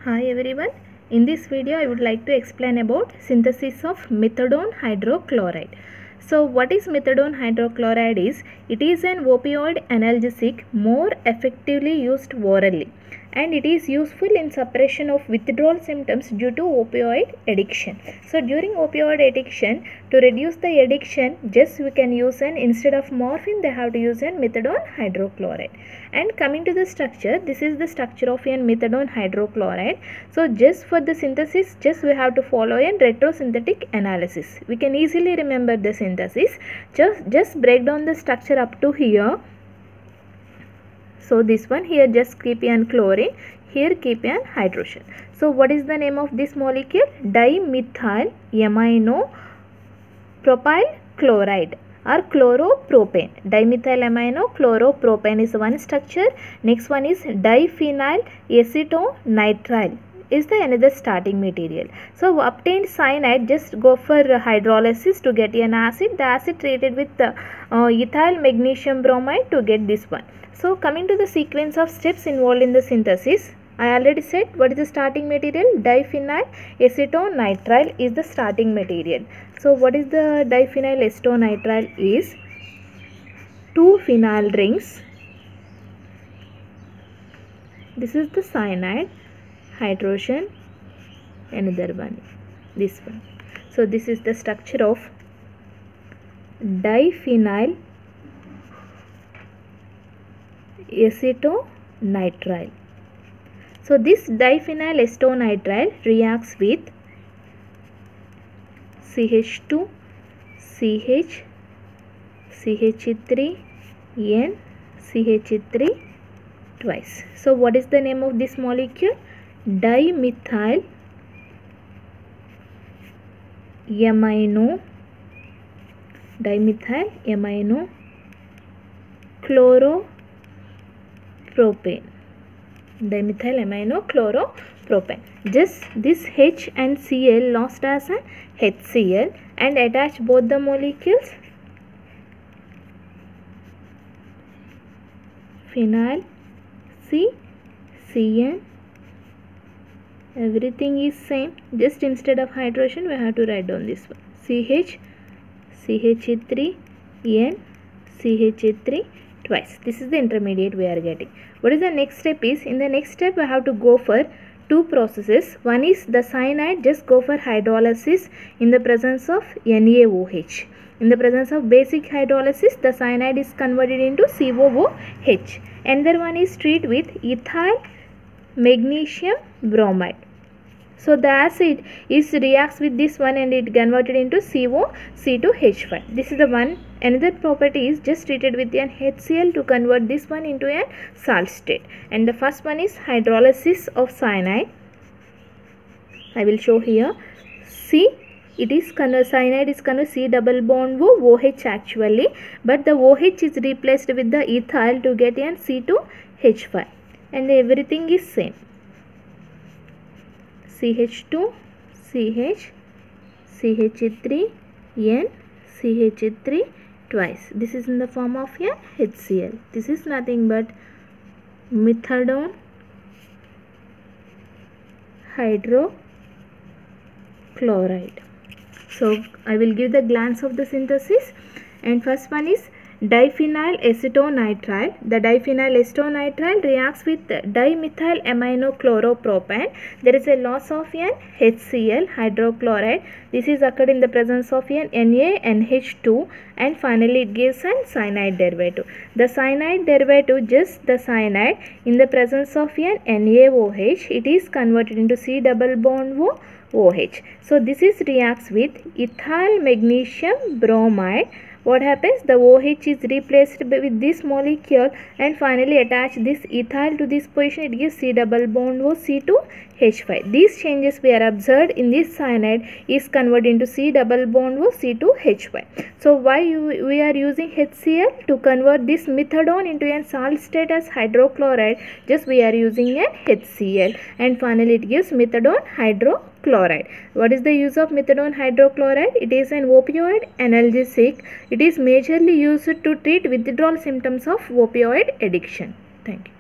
Hi everyone, in this video I would like to explain about synthesis of methadone hydrochloride. So what is methadone hydrochloride is, it is an opioid analgesic more effectively used orally, and it is useful in suppression of withdrawal symptoms due to opioid addiction. So during opioid addiction, to reduce the addiction, just we can use instead of morphine they have to use methadone hydrochloride. And coming to the structure, this is the structure of methadone hydrochloride. So just for the synthesis, just we have to follow a retrosynthetic analysis. We can easily remember the synthesis. Just break down the structure up to here. So this one here, just keep an chlorine, here keep an hydrogen. So what is the name of this molecule? Dimethyl amino propyl chloride or chloropropane. Dimethyl amino chloropropane is one structure. Next one is diphenyl acetonitrile is the another starting material. So obtained cyanide, just go for hydrolysis to get an acid. The acid treated with the ethyl magnesium bromide to get this one. So coming to the sequence of steps involved in the synthesis, I already said what is the starting material. Diphenyl acetonitrile is the starting material. So what is the diphenyl acetonitrile is? 2 phenyl rings. This is the cyanide, hydrogen, another one, this one. So this is the structure of diphenyl acetonitrile. So this diphenyl acetonitrile reacts with CH2, CH, CH3, N, CH3 twice. So what is the name of this molecule? Dimethyl amino chloropropane. Dimethyl amino chloropropane. Just this H and Cl lost as an HCl and attach both the molecules. Phenyl C, Cn, everything is same. Just instead of hydrogen we have to write down this one. CH, CH3, N, CH3 twice. This is the intermediate we are getting. What is the next step is, in the next step we have to go for two processes. One is the cyanide, just go for hydrolysis in the presence of NaOH. In the presence of basic hydrolysis, the cyanide is converted into COOH. Another one is treat with ethyl magnesium bromide. So the acid is reacts with this one and it converted into COC2H5. This is the one. Another property is just treated with an HCl to convert this one into a salt state. And the first one is hydrolysis of cyanide. I will show here. It is cyanide is converted C double bond OH actually, but the OH is replaced with the ethyl to get an C2H5 and everything is same. CH2, CH, CH3, N, CH3 twice. This is in the form of a HCl. This is nothing but methadone hydrochloride. So I will give the glance of the synthesis, and first one is diphenyl acetonitrile. The diphenyl acetonitrile reacts with dimethyl amino chloropropane. There is a loss of an HCl hydrochloride. This is occurred in the presence of an NaNH2, and finally it gives an cyanide derivative. The cyanide derivative, just the cyanide in the presence of an NaOH, it is converted into C double bond OH. So this is reacts with ethyl magnesium bromide. What happens? The OH is replaced with this molecule and finally attach this ethyl to this position. It gives C double bond C2H5. These changes we are observed in this cyanide is converted into C double bond C2H5. So why we are using HCl? To convert this methadone into a salt state as hydrochloride, just we are using a HCl and finally it gives methadone hydrochloride. What is the use of methadone hydrochloride? It is an opioid analgesic. It is majorly used to treat withdrawal symptoms of opioid addiction. Thank you.